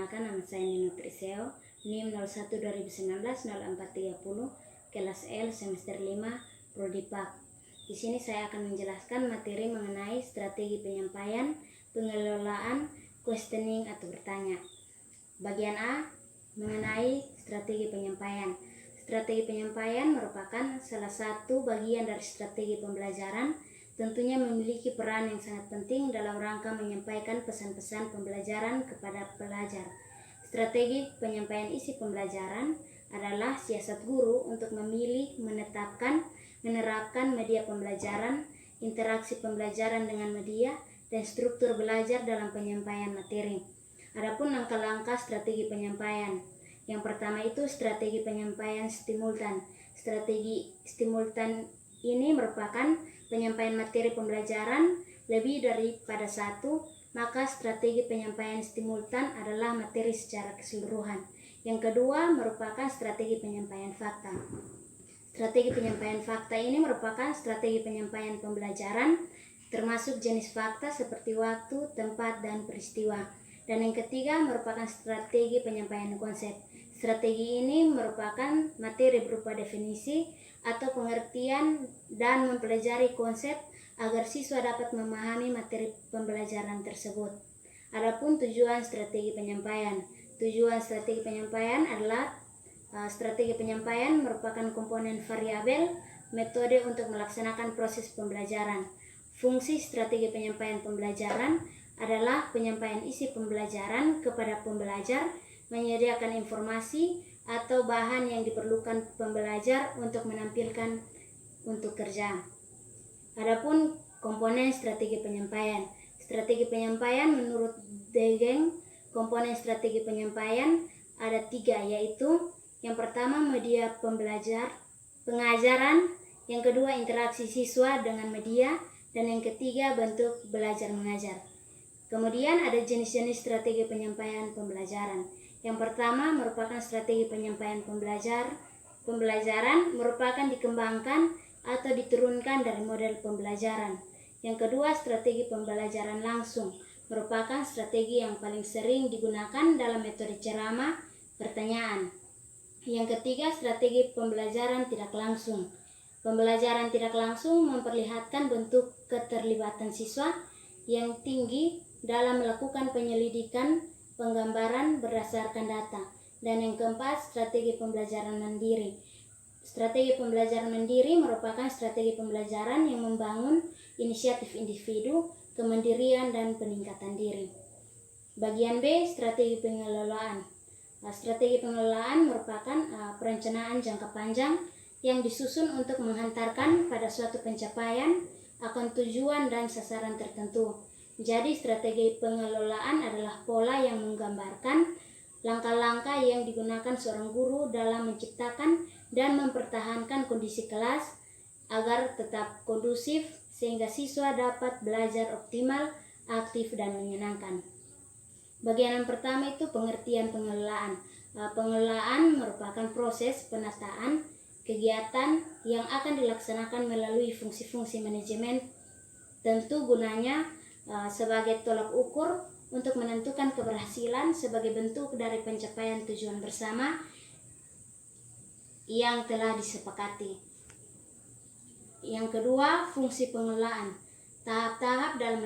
Perkenalkan, nama saya Nino Triseo, NIM 01 2019 0430, kelas L semester 5, Prodi PAK. Di sini saya akan menjelaskan materi mengenai strategi penyampaian, pengelolaan, questioning atau bertanya. Bagian A, mengenai strategi penyampaian. Strategi penyampaian merupakan salah satu bagian dari strategi pembelajaran, tentunya memiliki peran yang sangat penting dalam rangka menyampaikan pesan-pesan pembelajaran kepada pelajar. Strategi penyampaian isi pembelajaran adalah siasat guru untuk memilih, menetapkan, menerapkan media pembelajaran, interaksi pembelajaran dengan media, dan struktur belajar dalam penyampaian materi. Adapun langkah-langkah strategi penyampaian. Yang pertama itu strategi penyampaian simultan. Strategi simultan ini merupakan penyampaian materi pembelajaran lebih daripada satu, maka strategi penyampaian simultan adalah materi secara keseluruhan. Yang kedua merupakan strategi penyampaian fakta. Strategi penyampaian fakta ini merupakan strategi penyampaian pembelajaran termasuk jenis fakta seperti waktu, tempat, dan peristiwa. Dan yang ketiga merupakan strategi penyampaian konsep. Strategi ini merupakan materi berupa definisi atau pengertian dan mempelajari konsep agar siswa dapat memahami materi pembelajaran tersebut. Adapun tujuan strategi penyampaian. Tujuan strategi penyampaian adalah strategi penyampaian merupakan komponen variabel metode untuk melaksanakan proses pembelajaran. Fungsi strategi penyampaian pembelajaran adalah penyampaian isi pembelajaran kepada pembelajar, menyediakan informasi atau bahan yang diperlukan pembelajar untuk menampilkan untuk kerja. Adapun komponen strategi penyampaian. Strategi penyampaian menurut Degen, komponen strategi penyampaian ada 3, yaitu yang pertama media pengajaran, yang kedua interaksi siswa dengan media, dan yang ketiga bentuk belajar mengajar. Kemudian ada jenis-jenis strategi penyampaian pembelajaran. Yang pertama merupakan strategi penyampaian pembelajaran merupakan dikembangkan atau diturunkan dari model pembelajaran. Yang kedua strategi pembelajaran langsung merupakan strategi yang paling sering digunakan dalam metode ceramah, pertanyaan. Yang ketiga strategi pembelajaran tidak langsung. Pembelajaran tidak langsung memperlihatkan bentuk keterlibatan siswa yang tinggi dalam melakukan penyelidikan penggambaran berdasarkan data. Dan yang keempat, strategi pembelajaran mandiri. Strategi pembelajaran mandiri merupakan strategi pembelajaran yang membangun inisiatif individu, kemandirian, dan peningkatan diri. Bagian B, strategi pengelolaan. Strategi pengelolaan merupakan perencanaan jangka panjang yang disusun untuk menghantarkan pada suatu pencapaian akan tujuan dan sasaran tertentu. Jadi strategi pengelolaan adalah pola yang menggambarkan langkah-langkah yang digunakan seorang guru dalam menciptakan dan mempertahankan kondisi kelas agar tetap kondusif sehingga siswa dapat belajar optimal, aktif, dan menyenangkan. Bagian yang pertama itu pengertian pengelolaan. Pengelolaan merupakan proses penataan kegiatan yang akan dilaksanakan melalui fungsi-fungsi manajemen, tentu gunanya sebagai tolak ukur untuk menentukan keberhasilan sebagai bentuk dari pencapaian tujuan bersama yang telah disepakati. Yang kedua, fungsi pengelolaan. Tahap-tahap dalam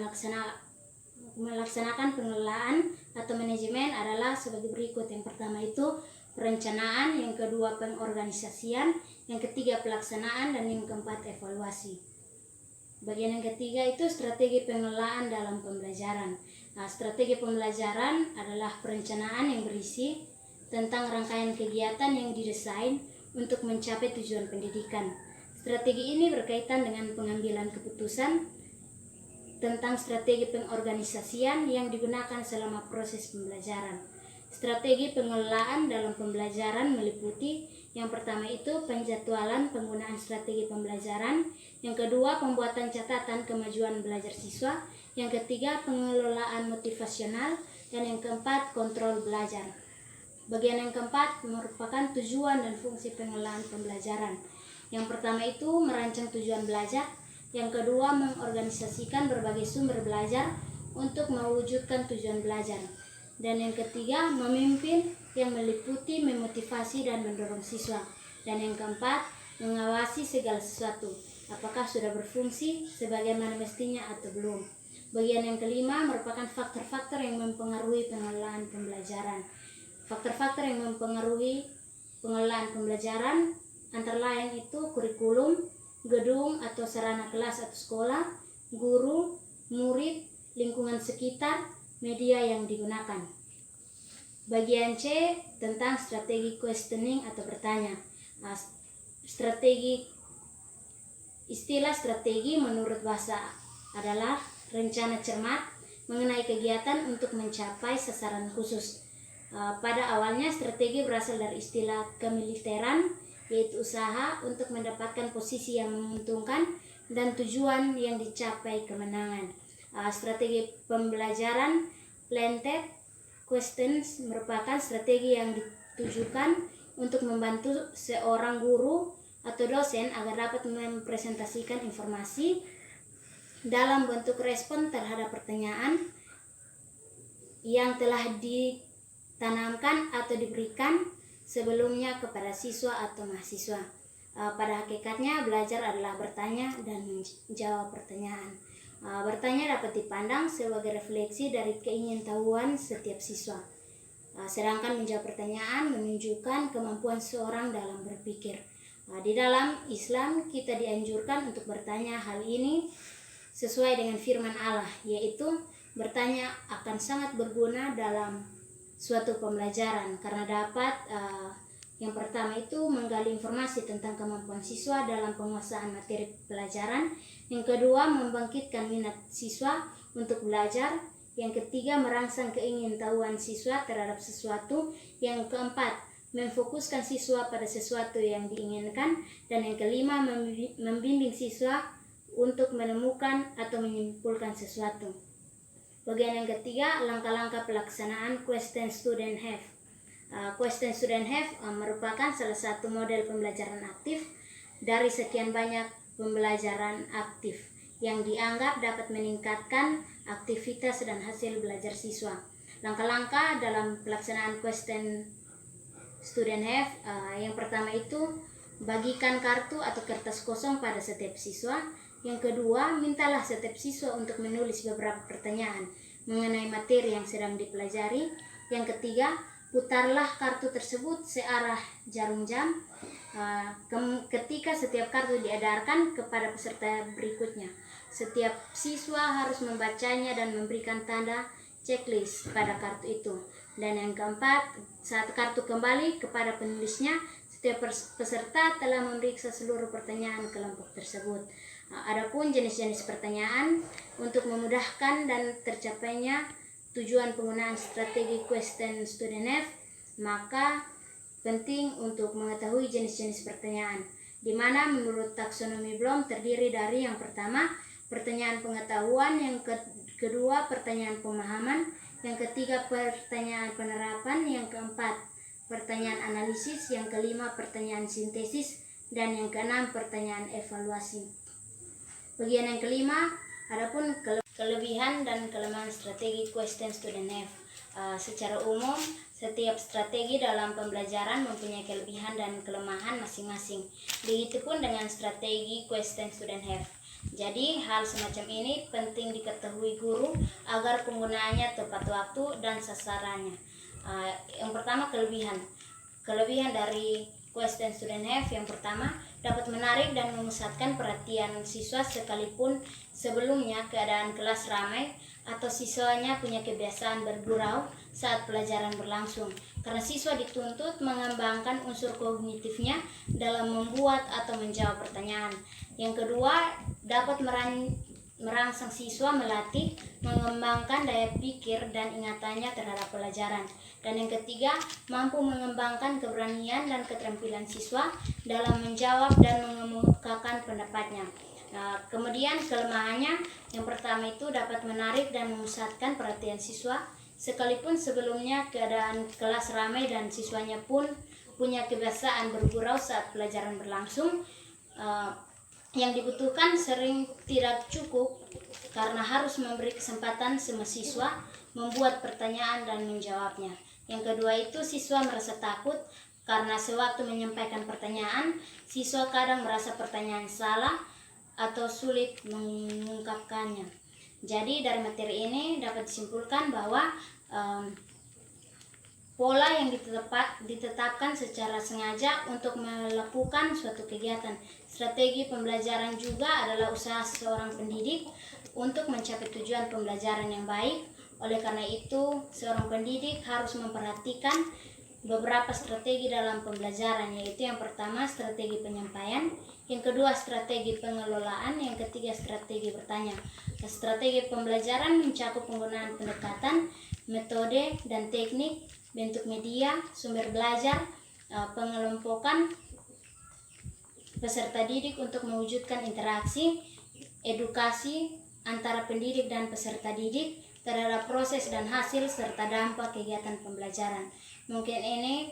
melaksanakan pengelolaan atau manajemen adalah sebagai berikut. Yang pertama itu perencanaan, yang kedua pengorganisasian, yang ketiga pelaksanaan, dan yang keempat evaluasi. Bagian yang ketiga itu strategi pengelolaan dalam pembelajaran. Strategi pembelajaran adalah perencanaan yang berisi tentang rangkaian kegiatan yang didesain untuk mencapai tujuan pendidikan. Strategi ini berkaitan dengan pengambilan keputusan tentang strategi pengorganisasian yang digunakan selama proses pembelajaran. Strategi pengelolaan dalam pembelajaran meliputi yang pertama itu penjadwalan penggunaan strategi pembelajaran, yang kedua pembuatan catatan kemajuan belajar siswa, yang ketiga pengelolaan motivasional, dan yang keempat kontrol belajar. Bagian yang keempat merupakan tujuan dan fungsi pengelolaan pembelajaran. Yang pertama itu merancang tujuan belajar, yang kedua mengorganisasikan berbagai sumber belajar untuk mewujudkan tujuan belajar. Dan yang ketiga, memimpin yang meliputi memotivasi dan mendorong siswa. Dan yang keempat, mengawasi segala sesuatu, apakah sudah berfungsi sebagaimana mestinya atau belum. Bagian yang kelima merupakan faktor-faktor yang mempengaruhi pengelolaan pembelajaran. Faktor-faktor yang mempengaruhi pengelolaan pembelajaran antara lain itu kurikulum, gedung atau sarana kelas atau sekolah, guru, murid, lingkungan sekitar, media yang digunakan. Bagian C tentang strategi questioning atau bertanya. Istilah strategi menurut bahasa adalah rencana cermat mengenai kegiatan untuk mencapai sasaran khusus. Pada awalnya strategi berasal dari istilah kemiliteran, yaitu usaha untuk mendapatkan posisi yang menguntungkan dan tujuan yang dicapai kemenangan. Strategi pembelajaran planted questions merupakan strategi yang ditujukan untuk membantu seorang guru atau dosen agar dapat mempresentasikan informasi dalam bentuk respon terhadap pertanyaan yang telah ditanamkan atau diberikan sebelumnya kepada siswa atau mahasiswa. Pada hakikatnya belajar adalah bertanya dan menjawab pertanyaan. Bertanya dapat dipandang sebagai refleksi dari keingintahuan setiap siswa. Sedangkan menjawab pertanyaan menunjukkan kemampuan seorang dalam berpikir. Di dalam Islam kita dianjurkan untuk bertanya. Hal ini sesuai dengan firman Allah, yaitu bertanya akan sangat berguna dalam suatu pembelajaran karena dapat yang pertama itu menggali informasi tentang kemampuan siswa dalam penguasaan materi pelajaran. Yang kedua, membangkitkan minat siswa untuk belajar. Yang ketiga, merangsang keingintahuan siswa terhadap sesuatu. Yang keempat, memfokuskan siswa pada sesuatu yang diinginkan. Dan yang kelima, membimbing siswa untuk menemukan atau menyimpulkan sesuatu. Bagian yang ketiga, langkah-langkah pelaksanaan question student have. Question student have merupakan salah satu model pembelajaran aktif dari sekian banyak pembelajaran aktif yang dianggap dapat meningkatkan aktivitas dan hasil belajar siswa. Langkah-langkah dalam pelaksanaan question student have, yang pertama itu bagikan kartu atau kertas kosong pada setiap siswa. Yang kedua, mintalah setiap siswa untuk menulis beberapa pertanyaan mengenai materi yang sedang dipelajari. Yang ketiga, putarlah kartu tersebut searah jarum jam ketika setiap kartu diedarkan kepada peserta berikutnya. Setiap siswa harus membacanya dan memberikan tanda checklist pada kartu itu. Dan yang keempat, saat kartu kembali kepada penulisnya, setiap peserta telah memeriksa seluruh pertanyaan kelompok tersebut. Adapun jenis-jenis pertanyaan untuk memudahkan dan tercapainya tujuan penggunaan strategi question student have, maka penting untuk mengetahui jenis-jenis pertanyaan, di mana menurut taksonomi Bloom terdiri dari yang pertama, pertanyaan pengetahuan, yang kedua, pertanyaan pemahaman, yang ketiga, pertanyaan penerapan, yang keempat, pertanyaan analisis, yang kelima, pertanyaan sintesis, dan yang keenam, pertanyaan evaluasi. Bagian yang kelima, adapun kelebihan dan kelemahan strategi question student have. Secara umum, setiap strategi dalam pembelajaran mempunyai kelebihan dan kelemahan masing-masing. Begitupun dengan strategi question student have. Jadi, hal semacam ini penting diketahui guru agar penggunaannya tepat waktu dan sasarannya. Yang pertama, kelebihan. Kelebihan dari question student have yang pertama, dapat menarik dan memusatkan perhatian siswa sekalipun sebelumnya keadaan kelas ramai atau siswanya punya kebiasaan bergurau saat pelajaran berlangsung, karena siswa dituntut mengembangkan unsur kognitifnya dalam membuat atau menjawab pertanyaan. Yang kedua, dapat merangsang siswa melatih, mengembangkan daya pikir dan ingatannya terhadap pelajaran. Dan yang ketiga, mampu mengembangkan keberanian dan keterampilan siswa dalam menjawab dan mengemukakan pendapatnya. Kemudian kelemahannya, yang pertama itu dapat menarik dan memusatkan perhatian siswa sekalipun sebelumnya keadaan kelas ramai dan siswanya pun punya kebiasaan bergurau saat pelajaran berlangsung. Yang dibutuhkan sering tidak cukup karena harus memberi kesempatan semua siswa membuat pertanyaan dan menjawabnya. Yang kedua itu siswa merasa takut karena sewaktu menyampaikan pertanyaan, siswa kadang merasa pertanyaan salah atau sulit mengungkapkannya. Jadi dari materi ini dapat disimpulkan bahwa pola yang ditetapkan secara sengaja untuk melakukan suatu kegiatan. Strategi pembelajaran juga adalah usaha seorang pendidik untuk mencapai tujuan pembelajaran yang baik. Oleh karena itu, seorang pendidik harus memperhatikan beberapa strategi dalam pembelajaran, yaitu yang pertama strategi penyampaian, yang kedua strategi pengelolaan, yang ketiga strategi bertanya. Strategi pembelajaran mencakup penggunaan pendekatan, metode, dan teknik, bentuk media, sumber belajar, pengelompokan peserta didik untuk mewujudkan interaksi, edukasi antara pendidik dan peserta didik terhadap proses dan hasil serta dampak kegiatan pembelajaran. Mungkin ini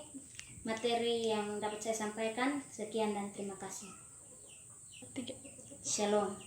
materi yang dapat saya sampaikan. Sekian dan terima kasih. Shalom.